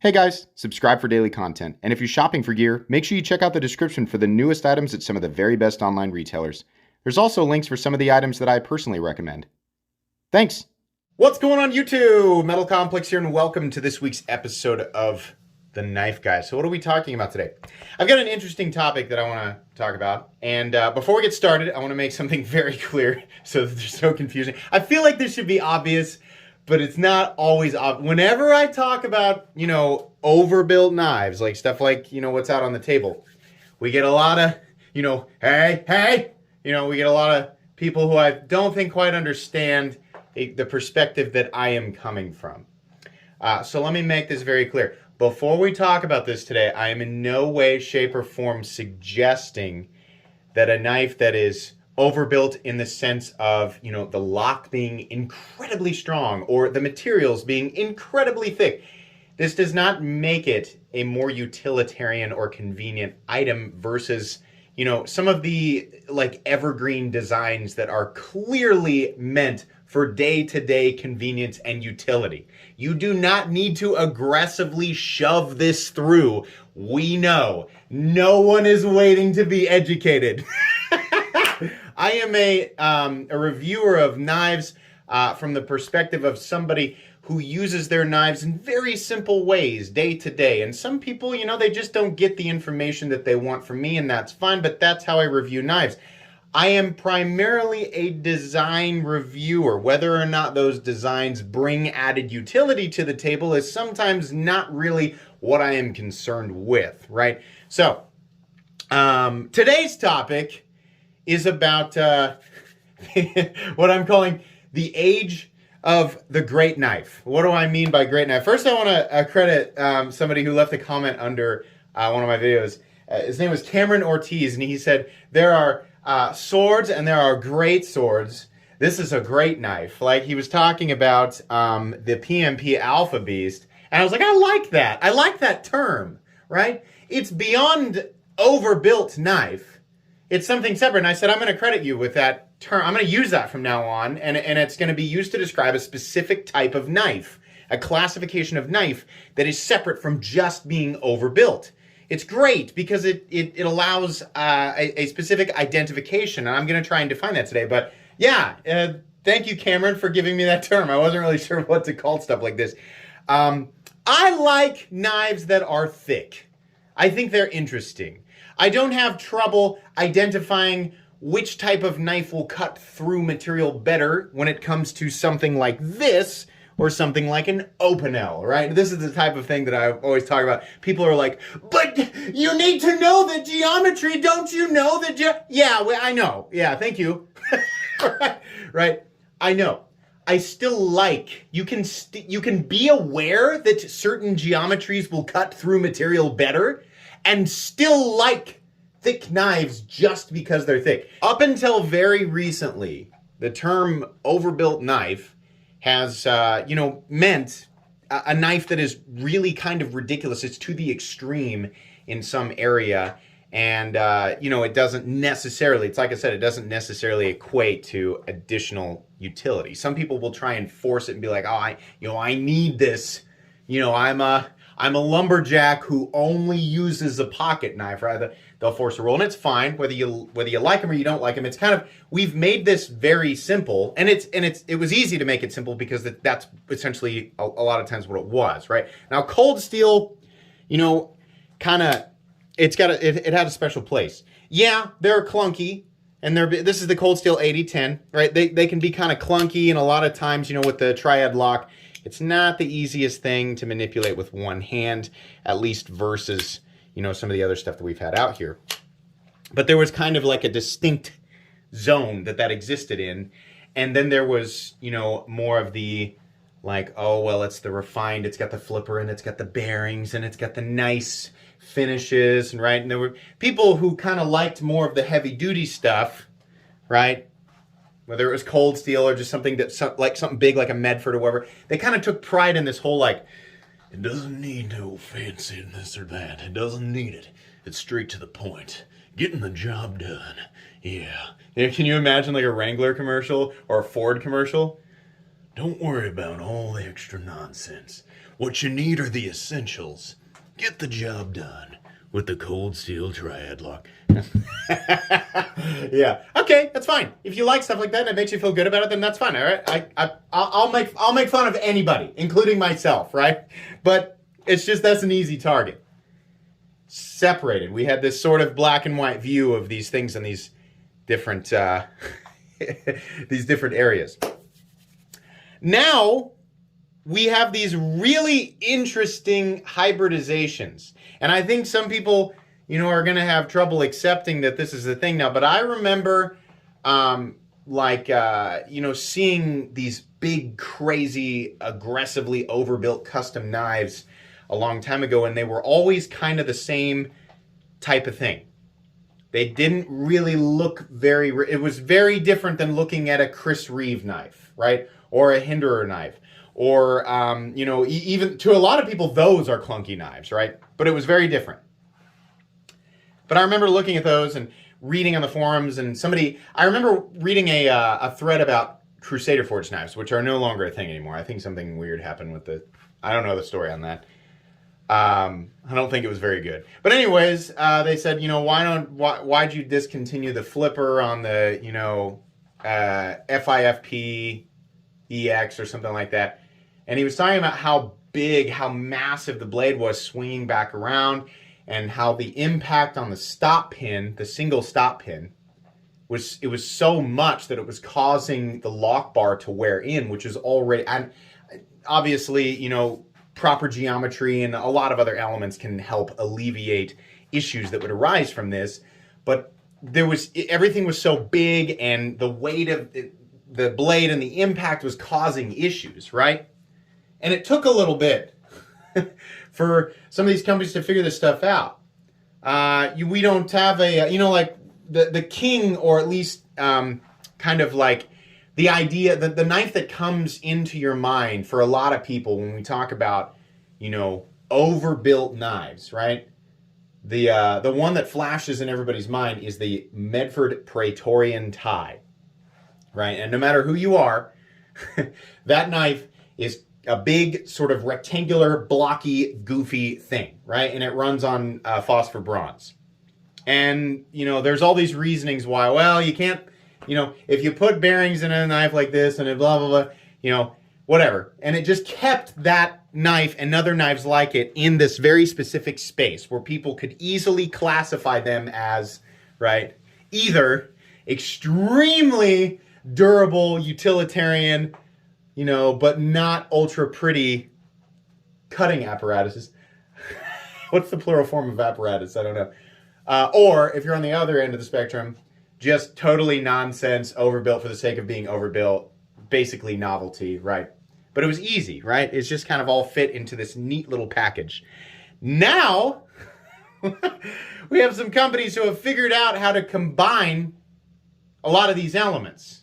Hey guys, subscribe for daily content. And if you're shopping for gear, make sure you check out the description for the newest items at some of the very best online retailers. There's also links for some of the items that I personally recommend. Thanks! What's going on YouTube? Metal Complex here and welcome to this week's episode of The Knife Guy. So what are we talking about today? I've got an interesting topic that I want to talk about. And before we get started, I want to make something very clear so that there's no confusion. I feel like this should be obvious, but it's not always obvious. Whenever I talk about, overbuilt knives, like stuff like, what's out on the table, we get a lot of, hey, we get a lot of people who I don't think quite understand the perspective that I am coming from. So let me make this very clear. Before we talk about this today, I am in no way, shape, or form suggesting that a knife that is overbuilt in the sense of, the lock being incredibly strong or the materials being incredibly thick. This does not make it a more utilitarian or convenient item versus, some of the evergreen designs that are clearly meant for day-to-day convenience and utility. You do not need to aggressively shove this through. We know. No one is waiting to be educated. I am a reviewer of knives from the perspective of somebody who uses their knives in very simple ways day to day. And some people, they just don't get the information that they want from me, and that's fine, but that's how I review knives. I am primarily a design reviewer. Whether or not those designs bring added utility to the table is sometimes not really what I am concerned with, right? So, today's topic is about what I'm calling the age of the Greatknife. What do I mean by Greatknife? First, I want to credit somebody who left a comment under one of my videos. His name was Cameron Ortiz, and he said, there are swords and there are great swords. This is a great knife. Like, he was talking about the PMP Alpha Beast, and I was like, I like that. I like that term, right? It's beyond overbuilt knife. It's something separate, and I said, I'm going to credit you with that term. I'm going to use that from now on, and it's going to be used to describe a specific type of knife, a classification of knife that is separate from just being overbuilt. It's great because it allows a specific identification, and I'm going to try and define that today. But yeah, thank you, Cameron, for giving me that term. I wasn't really sure what to call stuff like this. I like knives that are thick. I think they're interesting. I don't have trouble identifying which type of knife will cut through material better when it comes to something like this or something like an Opinel, right? This is the type of thing that I always talk about. People are like, but you need to know the geometry. Don't you know the yeah, well, I know. Yeah, thank you. Right? I know. I still like, you can be aware that certain geometries will cut through material better and still like thick knives just because they're thick. Up until very recently, the term overbuilt knife has, meant a knife that is really kind of ridiculous. It's to the extreme in some area. And, it doesn't necessarily, it's like I said, it doesn't necessarily equate to additional utility. Some people will try and force it and be like, oh, I need this. I'm a lumberjack who only uses a pocket knife, right? They'll force a rule, and it's fine whether you like them or you don't like them. It's kind of, we've made this very simple, and it was easy to make it simple because that's essentially a lot of times what it was, right? Now, cold steel, kind of, it had a special place. Yeah, they're clunky, and this is the cold steel 8010, right? They can be kind of clunky, and a lot of times, with the triad lock, it's not the easiest thing to manipulate with one hand, at least versus, some of the other stuff that we've had out here. But there was kind of like a distinct zone that existed in. And then there was, more of the like, oh, well, it's the refined, it's got the flipper and it's got the bearings and it's got the nice finishes, and right? And there were people who kind of liked more of the heavy duty stuff, right? Whether it was cold steel or just something like something big like a Medford or whatever, they kind of took pride in this whole it doesn't need no fancy this or that. It doesn't need it. It's straight to the point. Getting the job done. Yeah. Can you imagine like a Wrangler commercial or a Ford commercial? Don't worry about all the extra nonsense. What you need are the essentials. Get the job done with the cold steel triad lock. Yeah. Okay, that's fine. If you like stuff like that and it makes you feel good about it, then that's fine. All right. I'll make fun of anybody, including myself, right? But it's just that's an easy target. Separated. We had this sort of black and white view of these things in these different these different areas. Now we have these really interesting hybridizations. And I think some people, are going to have trouble accepting that this is the thing now. But I remember, seeing these big, crazy, aggressively overbuilt custom knives a long time ago. And they were always kind of the same type of thing. They didn't really look it was very different than looking at a Chris Reeve knife, right? Or a Hinderer knife. Or, even to a lot of people, those are clunky knives, right? But it was very different. But I remember looking at those and reading on the forums, and I remember reading a thread about Crusader Forge knives, which are no longer a thing anymore. I think something weird happened with I don't know the story on that. I don't think it was very good. But anyways, they said, why'd you discontinue the flipper on the, FIFP EX or something like that? And he was talking about how massive the blade was swinging back around, and how the impact on the stop pin, the single stop pin, was so much that it was causing the lock bar to wear in, which is already, and obviously, proper geometry and a lot of other elements can help alleviate issues that would arise from this. But everything was so big, and the weight of the blade and the impact was causing issues, right? And it took a little bit for some of these companies to figure this stuff out. We don't have like the king, or at least kind of like the idea that the knife that comes into your mind for a lot of people when we talk about, overbuilt knives, right? The one that flashes in everybody's mind is the Medford Praetorian tie, right? And no matter who you are, that knife is a big sort of rectangular, blocky, goofy thing, right? And it runs on phosphor bronze. And, there's all these reasonings why, well, you can't, if you put bearings in a knife like this and blah, blah, blah, whatever. And it just kept that knife and other knives like it in this very specific space where people could easily classify them as, right, either extremely durable, utilitarian, but not ultra pretty cutting apparatuses. What's the plural form of apparatus? I don't know. Or if you're on the other end of the spectrum, just totally nonsense, overbuilt for the sake of being overbuilt, basically novelty, right? But it was easy, right? It's just kind of all fit into this neat little package. Now, we have some companies who have figured out how to combine a lot of these elements.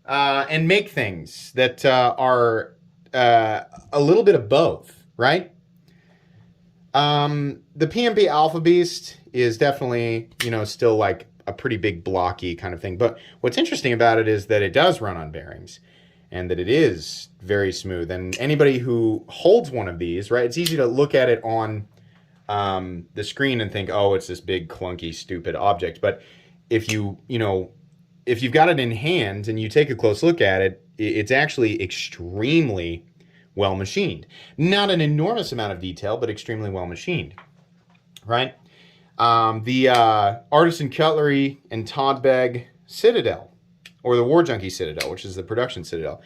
And make things that are a little bit of both, right? The PMP Alpha Beast is definitely, still like a pretty big blocky kind of thing. But what's interesting about it is that it does run on bearings, and that it is very smooth. And anybody who holds one of these, right, it's easy to look at it on the screen and think, oh, it's this big, clunky, stupid object. But if you've got it in hand and you take a close look at it, it's actually extremely well machined. Not an enormous amount of detail, but extremely well machined, right? The Artisan Cutlery and Todd Begg Citadel, or the War Junkie Citadel, which is the production Citadel,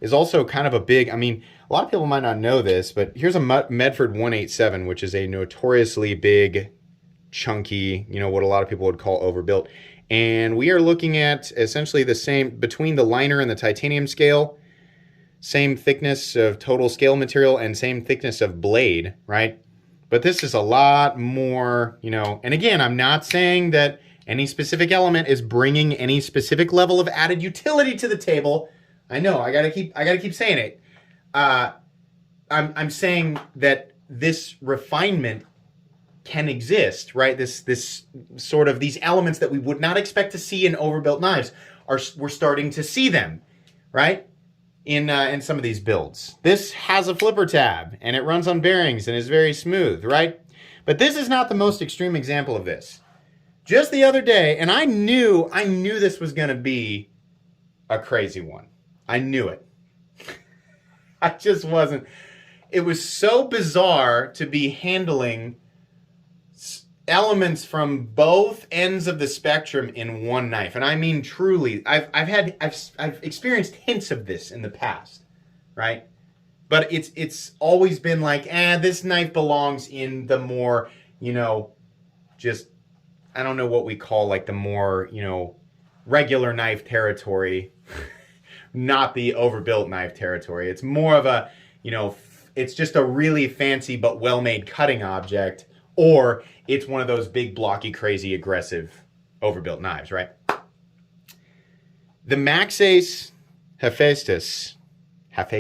is also kind of a big, a lot of people might not know this, but here's a Medford 187, which is a notoriously big, chunky, what a lot of people would call overbuilt. And we are looking at essentially the same, between the liner and the titanium scale, same thickness of total scale material and same thickness of blade, right? But this is a lot more, and again, I'm not saying that any specific element is bringing any specific level of added utility to the table. I know, I gotta keep saying it. I'm saying that this refinement can exist, right? This sort of, these elements that we would not expect to see in overbuilt knives we're starting to see them, right? in some of these builds. This has a flipper tab, and it runs on bearings and is very smooth, right? But this is not the most extreme example of this. Just the other day, and I knew this was going to be a crazy one. I knew it. I just wasn't. It was so bizarre to be handling elements from both ends of the spectrum in one knife. And I mean truly, I've experienced hints of this in the past, right? But it's always been like, this knife belongs in the more, just, I don't know what we call like the more, regular knife territory, not the overbuilt knife territory. It's more of a, it's just a really fancy but well-made cutting object, or it's one of those big, blocky, crazy, aggressive, overbuilt knives, right? The Maxace Hephaestus, it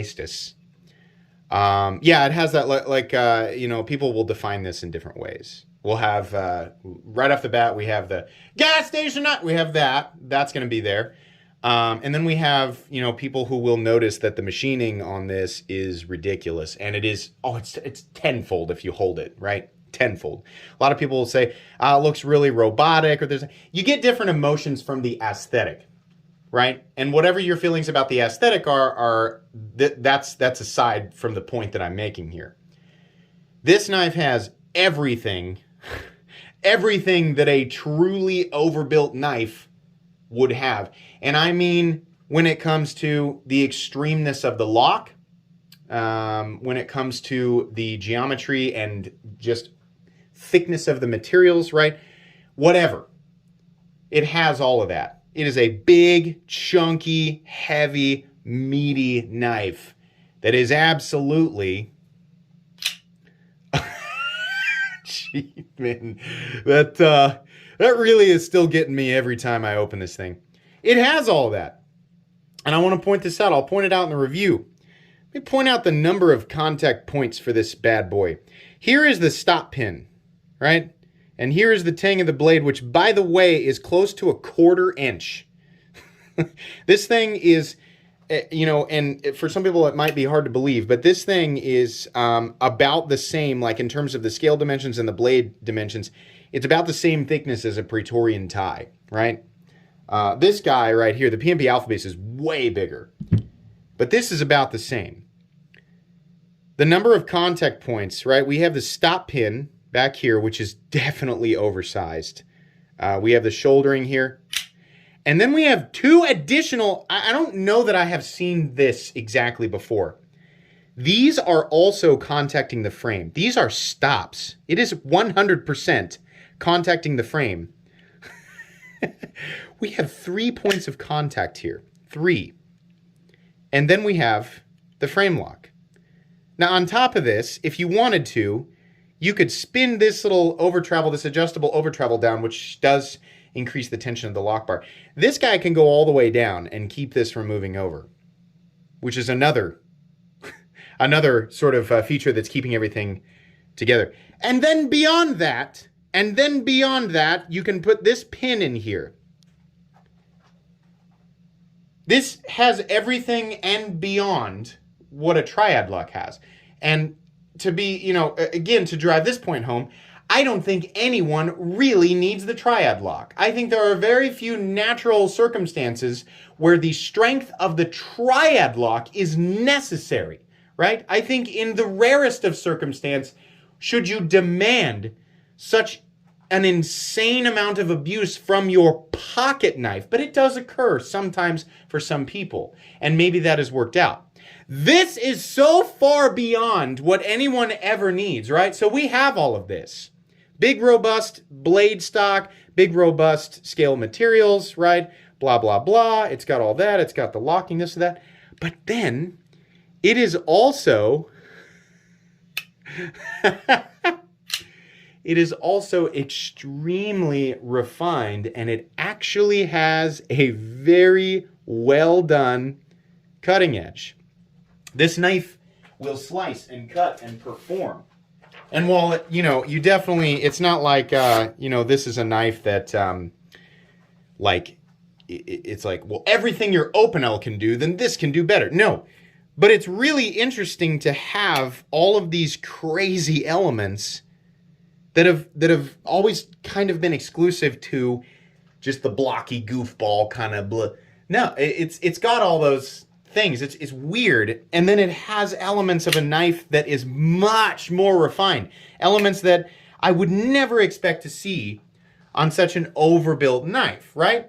has that, people will define this in different ways. We'll have, right off the bat, we have the gas station knife. We have that. That's going to be there. And then we have, people who will notice that the machining on this is ridiculous. And it is, it's tenfold if you hold it, right? Tenfold. A lot of people will say, it looks really robotic, or you get different emotions from the aesthetic, right? And whatever your feelings about the aesthetic that's aside from the point that I'm making here. This knife has everything that a truly overbuilt knife would have. And I mean, when it comes to the extremeness of the lock, when it comes to the geometry and just thickness of the materials, right? Whatever. It has all of that. It is a big, chunky, heavy, meaty knife that is absolutely... Gee, man. That really is still getting me every time I open this thing. It has all of that. And I want to point this out. I'll point it out in the review. Let me point out the number of contact points for this bad boy. Here is the stop pin, right? And here is the tang of the blade, which, by the way, is close to 1/4 inch. This thing is, and for some people it might be hard to believe, but this thing is about the same, like in terms of the scale dimensions and the blade dimensions, it's about the same thickness as a Praetorian tie, right? This guy right here, the PMP Alpha Base, is way bigger. But this is about the same. The number of contact points, right? We have the stop pin back here, which is definitely oversized. We have the shouldering here. And then we have 2 additional, I don't know that I have seen this exactly before. These are also contacting the frame. These are stops. It is 100% contacting the frame. We have 3 points of contact here. 3. And then we have the frame lock. Now, on top of this, if you wanted to, you could spin this little this adjustable over travel down, which does increase the tension of the lock bar. This guy can go all the way down and keep this from moving over, which is another sort of feature that's keeping everything together. And then beyond that, you can put this pin in here. This has everything and beyond what a triad lock has. And to be, again, to drive this point home, I don't think anyone really needs the triad lock. I think there are very few natural circumstances where the strength of the triad lock is necessary, right? I think in the rarest of circumstance, should you demand such an insane amount of abuse from your pocket knife, but it does occur sometimes for some people, and maybe that has worked out. This is so far beyond what anyone ever needs, right? So we have all of this. Big, robust blade stock, big, robust scale materials, right? Blah, blah, blah. It's got all that. It's got the locking, this and that. But then it is also... it is also extremely refined, and it actually has a very well done cutting edge. This knife will slice and cut and perform. And while it, you definitely, it's not like, this is a knife that, it's like, well, everything your Opinel can do, then this can do better. No, but it's really interesting to have all of these crazy elements that have always kind of been exclusive to just the blocky goofball kind of blah. No, it's got all those things. It's weird, and then it has elements of a knife that is much more refined. Elements that I would never expect to see on such an overbuilt knife, right?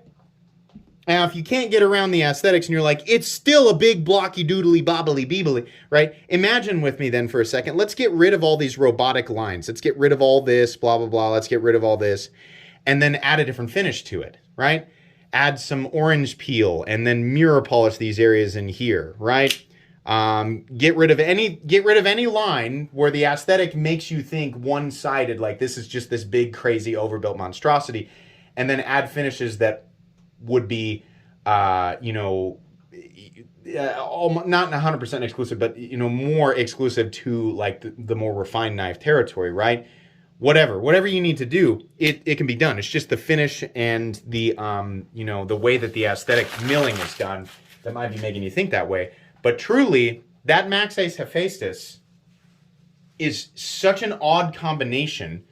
Now, if you can't get around the aesthetics and you're like, it's still a big blocky doodly bobbly beebly, right? Imagine with me then for a second. Let's get rid of all these robotic lines. Let's get rid of all this, blah, blah, blah. Let's get rid of all this. And then add a different finish to it, right? Add some orange peel and then mirror polish these areas in here, right? Get rid of any line where the aesthetic makes you think one-sided, like this is just this big, crazy, overbuilt monstrosity, and then add finishes that would be, not 100% exclusive, but, more exclusive to like the more refined knife territory, right? Whatever you need to do, it can be done. It's just the finish and the, the way that the aesthetic milling is done that might be making you think that way. But truly, that Max Ace Hephaestus is such an odd combination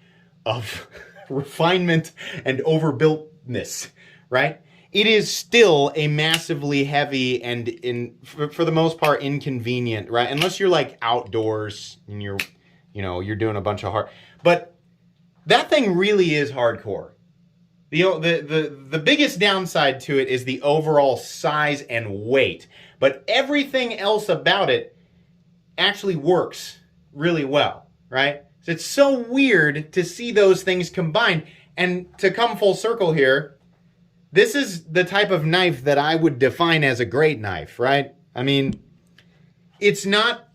of refinement and overbuiltness, right? It is still a massively heavy and for the most part inconvenient, right? Unless you're like outdoors and you're doing a bunch of hard, but that thing really is hardcore. The biggest downside to it is the overall size and weight, but everything else about it actually works really well, right? So it's so weird to see those things combined. And to come full circle here, this is the type of knife that I would define as a Greatknife, right? I mean, it's not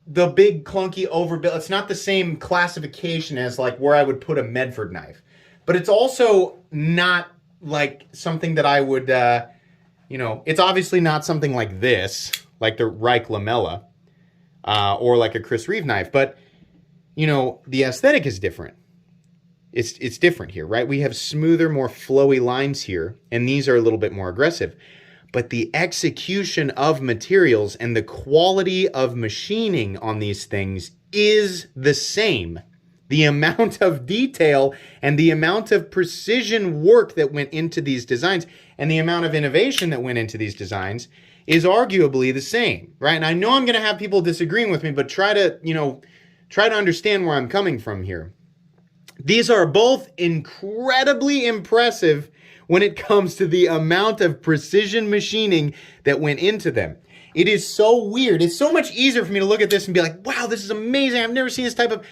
the big clunky overbuilt. It's not the same classification as like where I would put a Medford knife, but it's also not like something that I would, it's obviously not something like this, like the Reich Lamella, or like a Chris Reeve knife, but the aesthetic is different. It's different here, right? We have smoother, more flowy lines here, and these are a little bit more aggressive. But the execution of materials and the quality of machining on these things is the same. The amount of detail and the amount of precision work that went into these designs and the amount of innovation that went into these designs is arguably the same, right? And I know I'm going to have people disagreeing with me, but try to understand where I'm coming from here. These are both incredibly impressive when it comes to the amount of precision machining that went into them. It is so weird. It's so much easier for me to look at this and be like, wow, this is amazing. I've never seen this type of,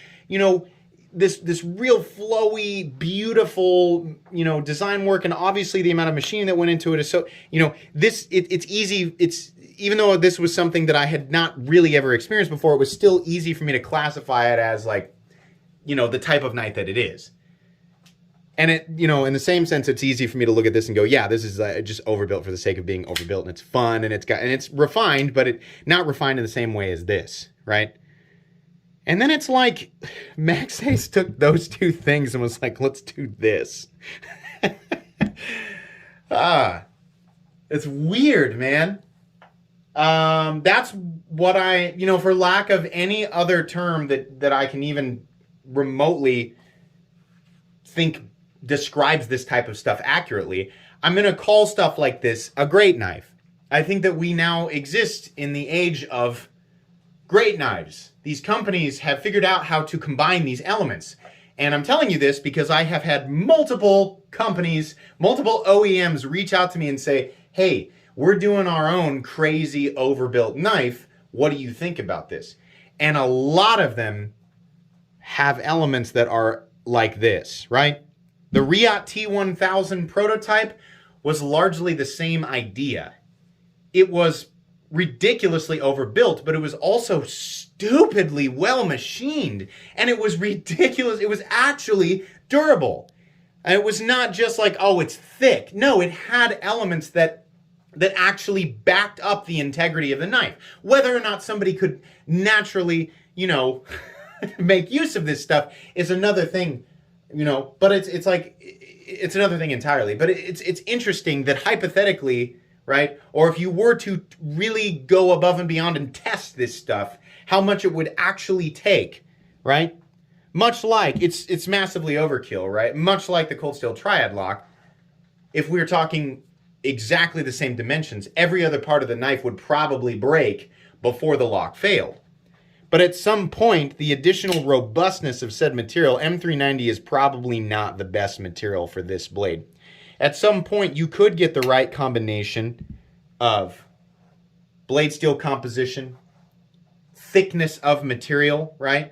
this real flowy, beautiful, design work. And obviously the amount of machining that went into it is so, it's easy. It's, even though this was something that I had not really ever experienced before, it was still easy for me to classify it as like, the type of knife that it is. And it, in the same sense, it's easy for me to look at this and go, yeah, this is just overbuilt for the sake of being overbuilt, and it's fun, and it's refined, but it not refined in the same way as this, right? And then it's like Max Ace took those two things and was like, let's do this. It's weird, man. That's what for lack of any other term that I can even remotely think describes this type of stuff accurately, I'm going to call stuff like this a Greatknife. I think that we now exist in the age of great knives. These companies have figured out how to combine these elements. And I'm telling you this because I have had multiple companies, multiple OEMs reach out to me and say, hey, we're doing our own crazy overbuilt knife. What do you think about this? And a lot of them have elements that are like this, right? The Riot T1000 prototype was largely the same idea. It was ridiculously overbuilt, but it was also stupidly well machined, and it was ridiculous. It was actually durable. And it was not just like, oh, it's thick. No, it had elements that actually backed up the integrity of the knife. Whether or not somebody could naturally, make use of this stuff is another thing, but it's like, it's another thing entirely. But it's interesting that hypothetically, right? Or if you were to really go above and beyond and test this stuff, how much it would actually take, right? Much like it's massively overkill, right? Much like the cold steel triad lock, if we were talking exactly the same dimensions, every other part of the knife would probably break before the lock failed. But at some point, the additional robustness of said material, M390 is probably not the best material for this blade. At some point, you could get the right combination of blade steel composition, thickness of material, right?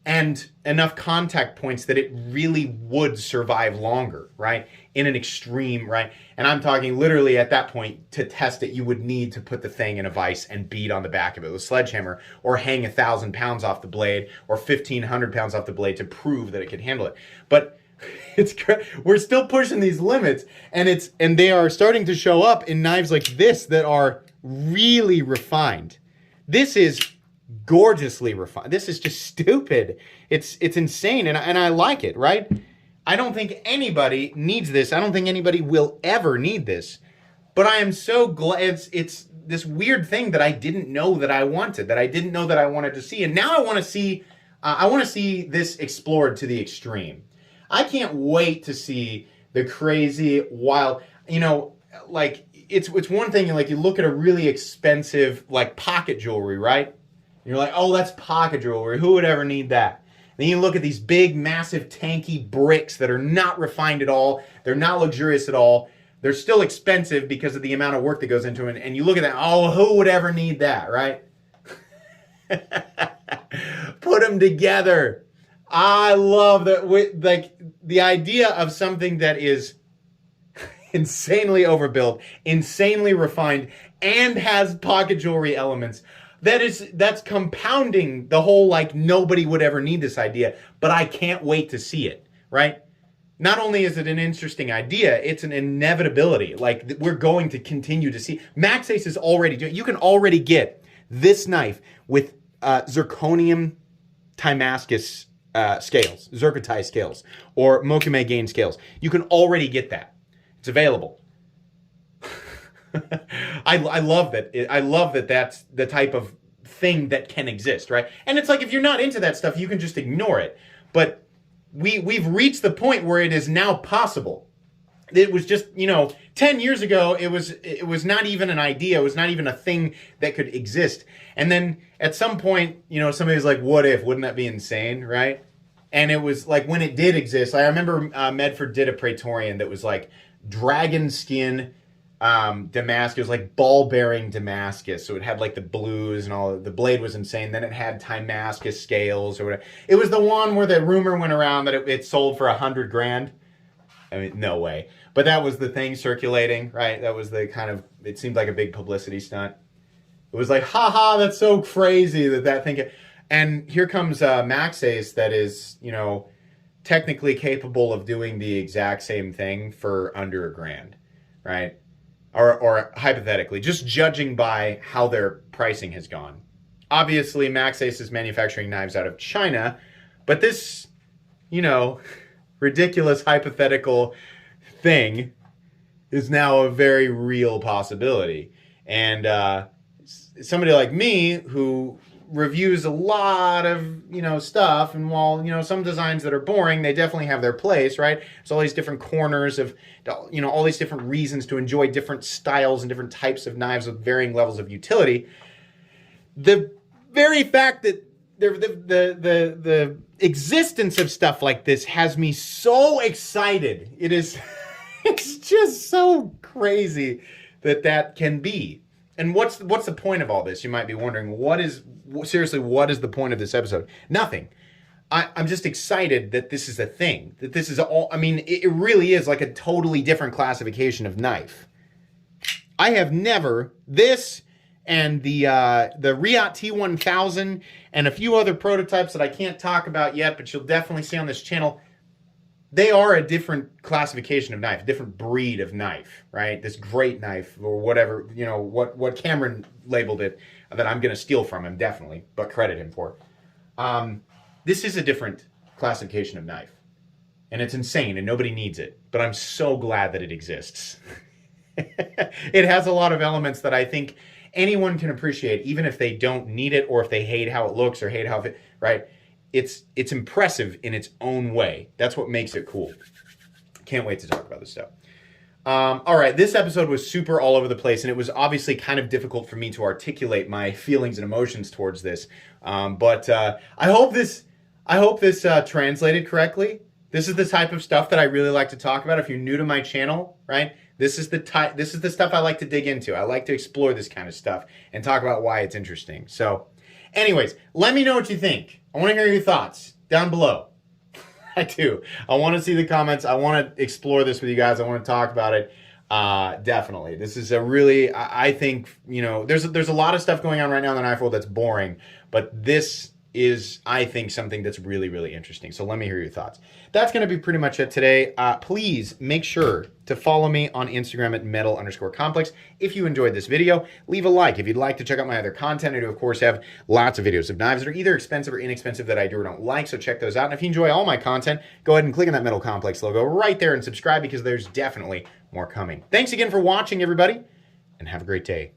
And enough contact points that it really would survive longer, right? In an extreme, right? And I'm talking literally at that point, to test it, you would need to put the thing in a vise and beat on the back of it with a sledgehammer, or hang 1,000 pounds off the blade, or 1,500 pounds off the blade to prove that it could handle it. But we're still pushing these limits, and they are starting to show up in knives like this that are really refined. This is gorgeously refined. This is just stupid. It's insane, and I like it, right? I don't think anybody needs this. I don't think anybody will ever need this. But I am so glad it's this weird thing that I didn't know that I wanted, that I didn't know that I wanted to see, and now I want to see. I want to see this explored to the extreme. I can't wait to see the crazy, wild. You know, like it's one thing. Like you look at a really expensive like pocket jewelry, right? You're like, oh, that's pocket jewelry. Who would ever need that? Then you look at these big, massive, tanky bricks that are not refined at all. They're not luxurious at all. They're still expensive because of the amount of work that goes into it. And you look at that, oh, who would ever need that, right? Put them together. I love that. Like the idea of something that is insanely overbuilt, insanely refined, and has pocket jewelry elements. That's compounding the whole, like, nobody would ever need this idea, but I can't wait to see it, right? Not only is it an interesting idea, it's an inevitability. Like, we're going to continue to see. Max Ace is already doing, you can already get this knife with zirconium Timascus scales, zircotized scales, or Mokame Gain scales. You can already get that. It's available. I love that. I love that that's the type of thing that can exist, right? And it's like, if you're not into that stuff, you can just ignore it. But we've reached the point where it is now possible. It was just, 10 years ago, it was not even an idea. It was not even a thing that could exist. And then at some point, somebody's like, what if? Wouldn't that be insane, right? And it was like, when it did exist, I remember Medford did a Praetorian that was like dragon skin Damascus. It was like ball bearing Damascus, so it had like the blues and all. The blade was insane. Then it had Timascus scales or whatever. It was the one where the rumor went around that it sold for $100,000. I mean, no way. But that was the thing circulating, right? That was the kind of. It seemed like a big publicity stunt. It was like, haha, that's so crazy that thing. And here comes Max Ace that is, technically capable of doing the exact same thing for under $1,000, right? Or hypothetically, just judging by how their pricing has gone. Obviously, Max Ace is manufacturing knives out of China, but this, ridiculous hypothetical thing is now a very real possibility. And somebody like me who reviews a lot of, stuff, and while, some designs that are boring, they definitely have their place, right? There's all these different corners of, all these different reasons to enjoy different styles and different types of knives with varying levels of utility. The very fact that the existence of stuff like this has me so excited. It is, it's just so crazy that can be. And what's the point of all this? You might be wondering, what is the point of this episode? Nothing. I'm just excited that this is a thing. That this is all. I mean, it really is like a totally different classification of knife. I have never this and the Riot T1000 and a few other prototypes that I can't talk about yet, but you'll definitely see on this channel. They are a different classification of knife, a different breed of knife, right? This Greatknife or whatever, what Cameron labeled it, that I'm going to steal from him, definitely, but credit him for. This is a different classification of knife. And it's insane and nobody needs it. But I'm so glad that it exists. It has a lot of elements that I think anyone can appreciate, even if they don't need it or if they hate how it looks or hate how it, right? It's impressive in its own way. That's what makes it cool. Can't wait to talk about this stuff. All right, this episode was super all over the place, and it was obviously kind of difficult for me to articulate my feelings and emotions towards this. But I hope this translated correctly. This is the type of stuff that I really like to talk about. If you're new to my channel, right? This is the stuff I like to dig into. I like to explore this kind of stuff and talk about why it's interesting. So, anyways, let me know what you think. I want to hear your thoughts down below. I do. I want to see the comments. I want to explore this with you guys. I want to talk about it. Definitely. This is a really, I think, there's a lot of stuff going on right now in the knife world that's boring, but this is, I think, something that's really, really interesting. So let me hear your thoughts. That's going to be pretty much it today. Please make sure to follow me on Instagram at metal_complex. If you enjoyed this video, leave a like. If you'd like to check out my other content, I do, of course, have lots of videos of knives that are either expensive or inexpensive that I do or don't like, so check those out. And if you enjoy all my content, go ahead and click on that Metal Complex logo right there and subscribe because there's definitely more coming. Thanks again for watching, everybody, and have a great day.